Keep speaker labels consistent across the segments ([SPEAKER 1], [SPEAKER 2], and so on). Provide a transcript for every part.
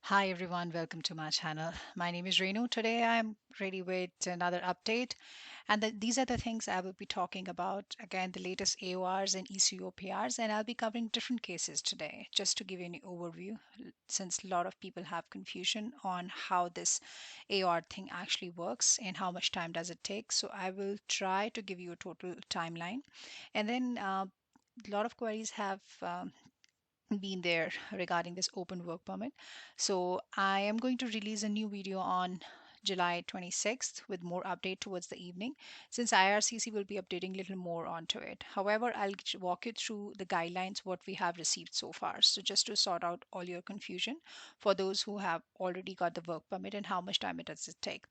[SPEAKER 1] Hi everyone, welcome to my channel. My name is Renu. Today I'm ready with another update, and these are the things I will be talking about. Again, the latest AORs and eCOPRs, and I'll be covering different cases today just to give you an overview, since a lot of people have confusion on how this AOR thing actually works and how much time does it take. So I will try to give you a total timeline, and then a lot of queries have been there regarding this open work permit. So I am going to release a new video on July 26th with more update towards the evening, since IRCC will be updating a little more onto it. However, I'll walk you through the guidelines, what we have received so far. So just to sort out all your confusion for those who have already got the work permit and how much time it does it take.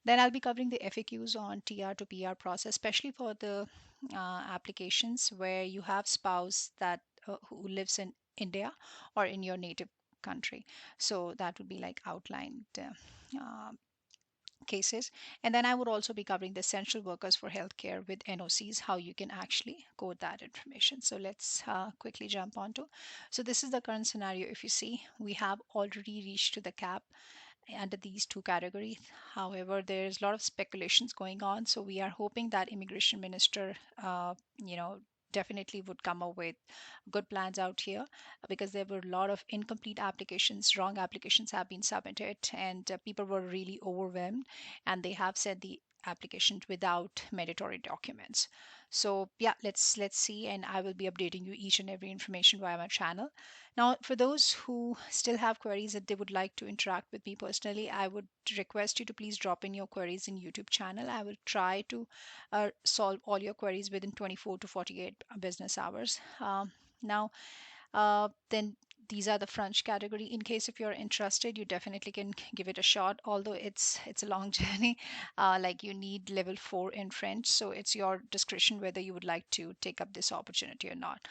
[SPEAKER 1] Then I'll be covering the FAQs on TR to PR process, especially for the applications where you have spouse that who lives in India or in your native country. So that would be like outlined uh, cases. And then I would also be covering the essential workers for healthcare with NOCs, how you can actually code that information. So let's quickly jump onto. So this is the current scenario. If you see, we have already reached to the cap under these two categories. However, there's a lot of speculations going on. So we are hoping that immigration minister, definitely would come up with good plans out here, because there were a lot of incomplete applications, wrong applications have been submitted, and people were really overwhelmed, and they have sent the applications without mandatory documents. So yeah, let's see, and I will be updating you each and every information via my channel. Now, for those who still have queries that they would like to interact with me personally, I would request you to please drop in your queries in YouTube channel. I will try to solve all your queries within 24 to 48 business hours. Now, then these are the French category. In case if you're interested, you definitely can give it a shot. Although it's a long journey, like you need level 4 in French, so it's your discretion whether you would like to take up this opportunity or not.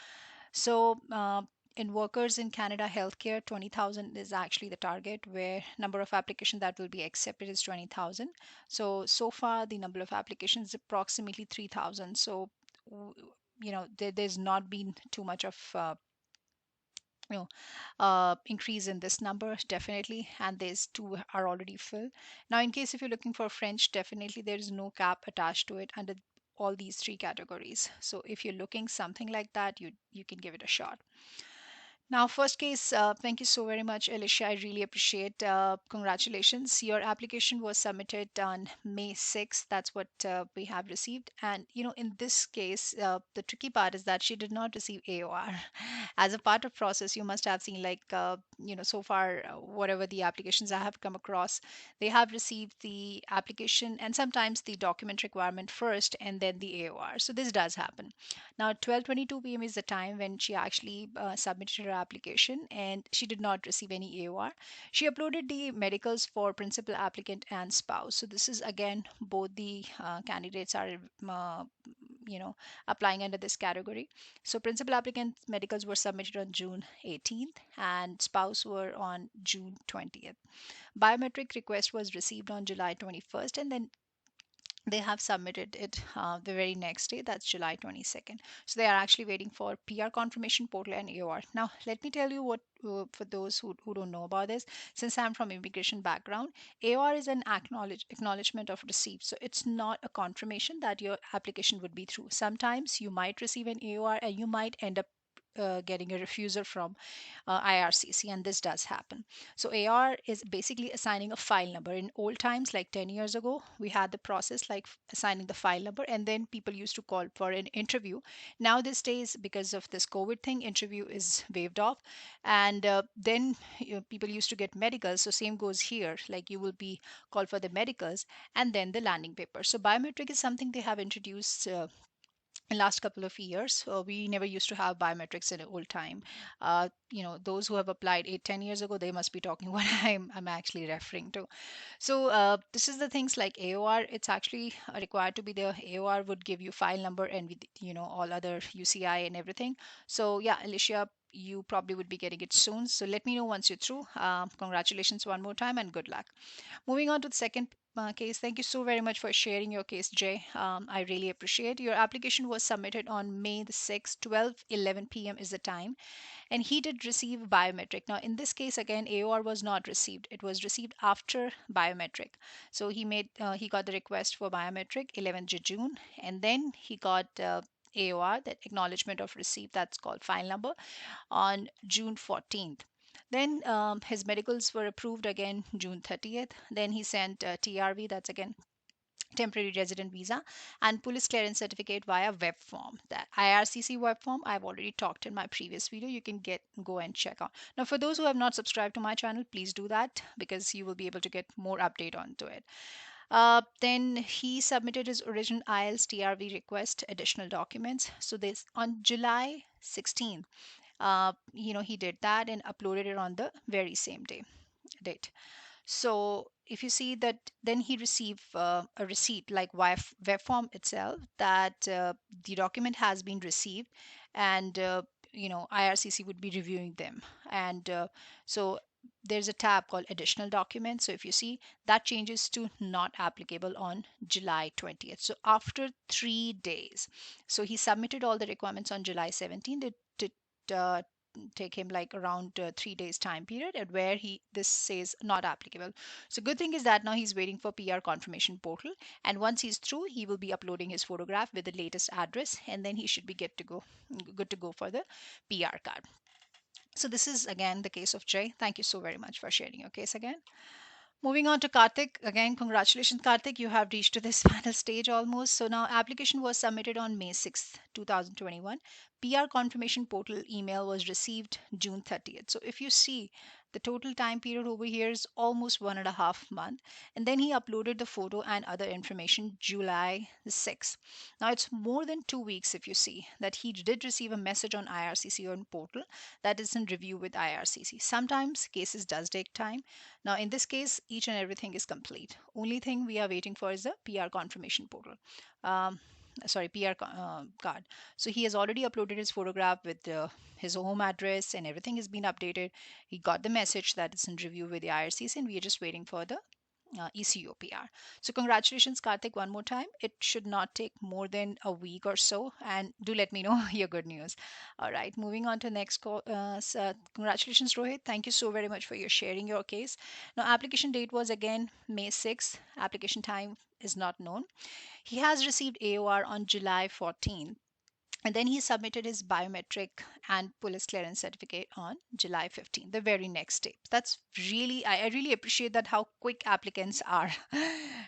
[SPEAKER 1] So in workers in Canada healthcare, 20,000 is actually the target, where number of applications that will be accepted is 20,000. So far the number of applications is approximately 3,000. So there's not been too much of you know increase in this number, definitely, and these two are already filled. Now, in case if you're looking for French, definitely there is no cap attached to it under all these three categories. So if you're looking something like that, you can give it a shot. Now, first case, thank you so very much, Alicia. I really appreciate. Congratulations. Your application was submitted on May 6th. That's what we have received. And, in this case, the tricky part is that she did not receive AOR. As a part of process, you must have seen, like, so far, whatever the applications I have come across, they have received the application and sometimes the document requirement first and then the AOR. So this does happen. Now, 12:22 p.m. is the time when she actually submitted her application, and she did not receive any AOR. She uploaded the medicals for principal applicant and spouse. So this is again, both the candidates are uh, you know applying under this category. So principal applicant medicals were submitted on June 18th, and spouse were on June 20th. Biometric request was received on July 21st, and then they have submitted it the very next day, that's July 22nd. So they are actually waiting for PR confirmation portal and AOR. Now, let me tell you what, for those who don't know about this, since I'm from immigration background, AOR is an acknowledgement of receipt. So it's not a confirmation that your application would be through. Sometimes you might receive an AOR and you might end up getting a refuser from IRCC, and this does happen. So AR is basically assigning a file number. In old times, like 10 years ago, we had the process like assigning the file number, and then people used to call for an interview. Now, these days, because of this COVID thing, interview is waived off, and then people used to get medicals. So same goes here. Like you will be called for the medicals and then the landing paper. So biometric is something they have introduced in last couple of years. So we never used to have biometrics in old time. Those who have applied 8, 10 years ago, they must be talking what I'm actually referring to. So this is the things like AOR. It's actually required to be there. AOR would give you file number and with all other UCI and everything. So yeah, Alicia, you probably would be getting it soon. So let me know once you're through. Congratulations one more time and good luck. Moving on to the second case. Thank you so very much for sharing your case, Jay. I really appreciate. Your application was submitted on May the 6th, 12:11 p.m. is the time, and he did receive biometric. Now, in this case, again, AOR was not received. It was received after biometric. So he got the request for biometric 11th June, and then he got AOR, that acknowledgement of receipt, that's called file number, on June 14th. Then his medicals were approved again June 30th. Then he sent TRV, that's again temporary resident visa, and police clearance certificate via web form. That IRCC web form I've already talked in my previous video. You can go and check out. Now, for those who have not subscribed to my channel, please do that because you will be able to get more update onto it. Then he submitted his original IELTS TRV request, additional documents. So this on July 16th, he did that and uploaded it on the very same date. So if you see that, then he received a receipt like web form itself that the document has been received, and IRCC would be reviewing them. And so there's a tab called additional documents. So if you see, that changes to not applicable on July 20th. So after 3 days, so he submitted all the requirements on July 17th. It did take him like around 3 days time period, and where he this says not applicable. So good thing is that now he's waiting for PR confirmation portal, and once he's through, he will be uploading his photograph with the latest address, and then he should be good to go for the PR card. So this is again the case of Jay. Thank you so very much for sharing your case again. Moving on to Karthik. Again, congratulations, Karthik. You have reached to this final stage almost. So now application was submitted on May 6th, 2021. PR confirmation portal email was received June 30th. So if you see, the total time period over here is almost 1.5 months. And then he uploaded the photo and other information July the 6th. Now it's more than 2 weeks if you see that he did receive a message on IRCC on portal that is in review with IRCC. Sometimes cases does take time. Now, in this case, each and everything is complete. Only thing we are waiting for is the PR confirmation portal. Um, sorry, card. So he has already uploaded his photograph with his home address, and everything has been updated. He got the message that it's in review with the IRCC, and we are just waiting for the eCOPR. So congratulations, Karthik, one more time. It should not take more than a week or so, and do let me know your good news. All right, moving on to next call. Congratulations, Rohit. Thank you so very much for your sharing your case. Now, application date was again May 6th. Application time is not known. He has received AOR on July 14th, and then he submitted his biometric and police clearance certificate on July 15th, the very next day. That's really, I really appreciate that how quick applicants are.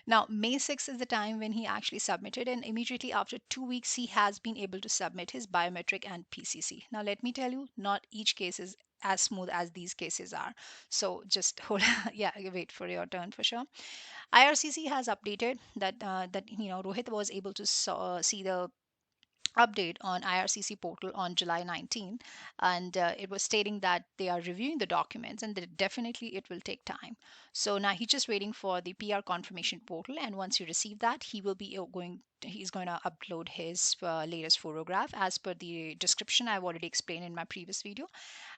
[SPEAKER 1] Now, May 6th is the time when he actually submitted, and immediately after 2 weeks, he has been able to submit his biometric and PCC. Now, let me tell you, not each case is as smooth as these cases are. So just hold, yeah, wait for your turn for sure. IRCC has updated that Rohit was able to see the update on IRCC portal on July 19th, and it was stating that they are reviewing the documents and that definitely it will take time. So now he's just waiting for the PR confirmation portal, and once you receive that, he's going to upload his latest photograph as per the description I've already explained in my previous video,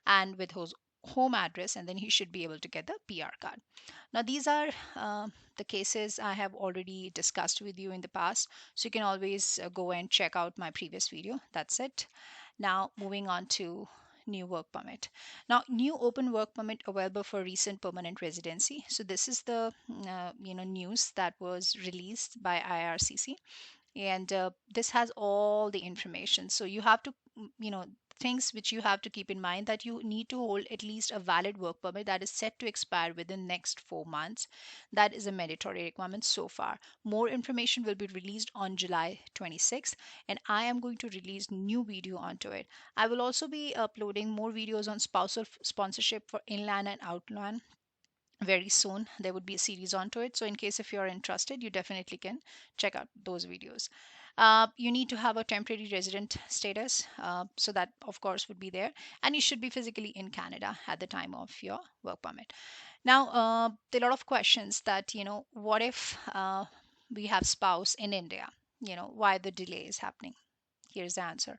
[SPEAKER 1] and with his home address, and then he should be able to get the PR card. Now, these are the cases I have already discussed with you in the past, so you can always go and check out my previous video. That's it. Now, moving on to new work permit. Now, new open work permit available for recent permanent residency. So this is the news that was released by IRCC, and this has all the information. So you have to things which you have to keep in mind, that you need to hold at least a valid work permit that is set to expire within next 4 months. That is a mandatory requirement so far. More information will be released on July 26th, and I am going to release new video onto it. I will also be uploading more videos on spousal sponsorship for inland and outland very soon. There would be a series onto it, so in case if you're interested, you definitely can check out those videos. You need to have a temporary resident status, so that of course would be there, and you should be physically in Canada at the time of your work permit. Now, there are a lot of questions that, what if we have spouse in India, why the delay is happening. Here's the answer.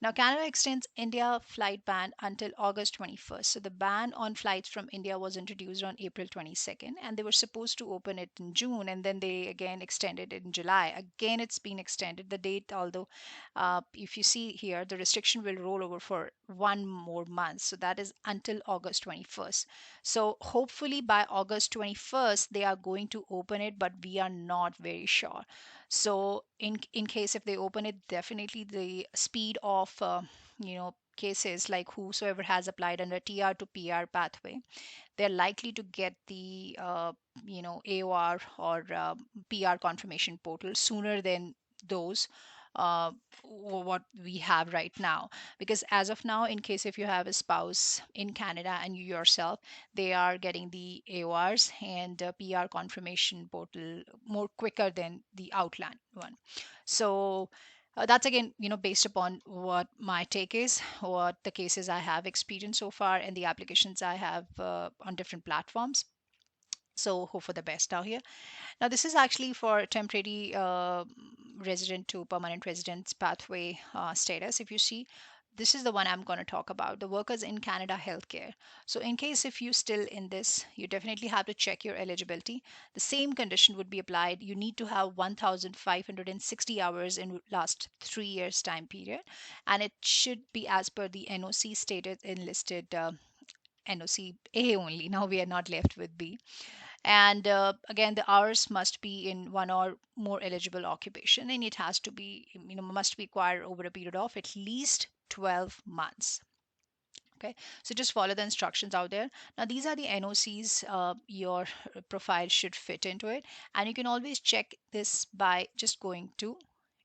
[SPEAKER 1] Now, Canada extends India flight ban until August 21st. So, the ban on flights from India was introduced on April 22nd, and they were supposed to open it in June, and then they again extended it in July. Again, it's been extended. The date, although, if you see here, the restriction will roll over for one more month. So, that is until August 21st. So, hopefully, by August 21st, they are going to open it, but we are not very sure. So in case if they open it, definitely the speed of cases like whosoever has applied under TR to PR pathway, they're likely to get the AOR or PR confirmation portal sooner than those uh, what we have right now. Because as of now, in case if you have a spouse in Canada and you yourself, they are getting the AORs and PR confirmation portal more quicker than the outland one. So that's again, based upon what my take is, what the cases I have experienced so far, and the applications I have on different platforms. So hope for the best out here. Now, this is actually for temporary resident to permanent residence pathway status. If you see, this is the one I'm going to talk about, the workers in Canada healthcare. So, in case if you still in this, you definitely have to check your eligibility. The same condition would be applied. You need to have 1,560 hours in last 3 years time period, and it should be as per the NOC stated enlisted. NOC A only. Now we are not left with B. And again, the hours must be in one or more eligible occupation, and it has to be, must be acquired over a period of at least 12 months. Okay, so just follow the instructions out there. Now, these are the NOCs your profile should fit into it, and you can always check this by just going to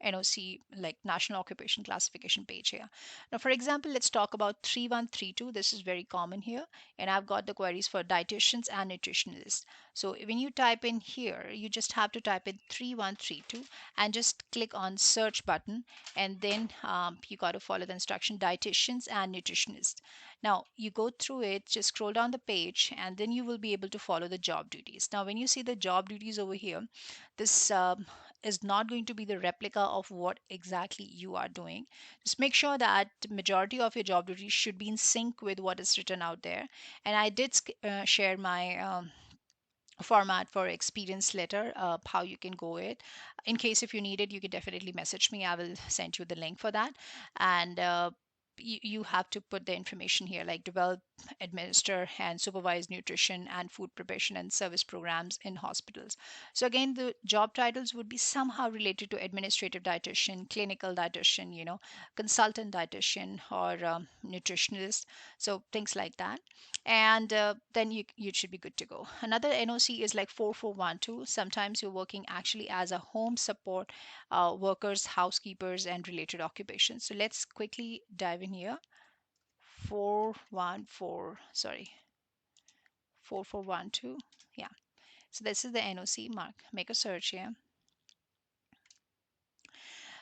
[SPEAKER 1] NOC, like National Occupation Classification page here. Now, for example, let's talk about 3132. This is very common here, and I've got the queries for dietitians and nutritionists. So when you type in here, you just have to type in 3132 and just click on search button, and then you got to follow the instruction dietitians and nutritionists. Now you go through it, just scroll down the page, and then you will be able to follow the job duties. Now, when you see the job duties over here, this is not going to be the replica of what exactly you are doing. Just make sure that majority of your job duties should be in sync with what is written out there. And I did share my format for experience letter, how you can go it. In case if you need it, you can definitely message me. I will send you the link for that. And you have to put the information here like develop, administer, and supervise nutrition and food preparation and service programs in hospitals. So again, the job titles would be somehow related to administrative dietitian, clinical dietitian, consultant dietitian, or nutritionist. So things like that. And then you should be good to go. Another NOC is like 4412. Sometimes you're working actually as a home support workers, housekeepers, and related occupations. So let's quickly dive in here. 414, sorry, 4412. Yeah. So this is the NOC mark. Make a search here.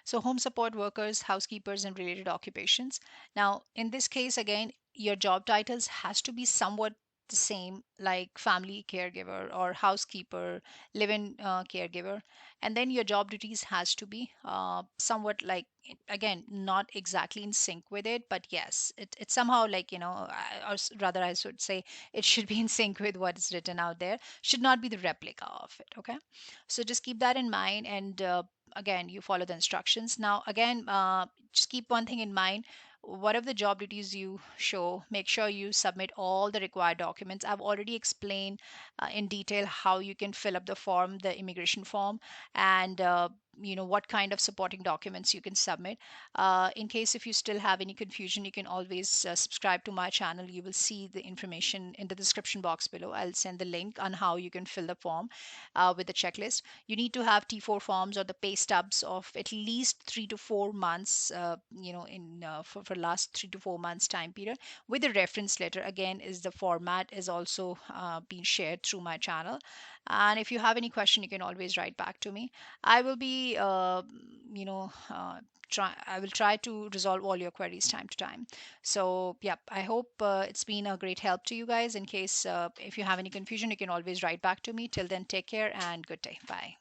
[SPEAKER 1] So home support workers, housekeepers, and related occupations. Now, in this case, again, your job titles has to be somewhat the same, like family caregiver or housekeeper, live-in caregiver, and then your job duties has to be somewhat like, again, not exactly in sync with it, but yes, it's somehow like, or rather I should say it should be in sync with what is written out there, should not be the replica of it. Okay, so just keep that in mind, and again, you follow the instructions. Now again, just keep one thing in mind. Whatever the job duties you show, make sure you submit all the required documents. I've already explained in detail how you can fill up the form, the immigration form, and what kind of supporting documents you can submit. In case if you still have any confusion, you can always subscribe to my channel. You will see the information in the description box below. I'll send the link on how you can fill the form with the checklist. You need to have T4 forms or the pay stubs of at least 3 to 4 months, for last 3 to 4 months time period, with the reference letter. Again, is the format is also being shared through my channel. And if you have any question, you can always write back to me. I will be, I will try to resolve all your queries time to time. So, yeah, I hope it's been a great help to you guys. In case if you have any confusion, you can always write back to me. Till then, take care and good day. Bye.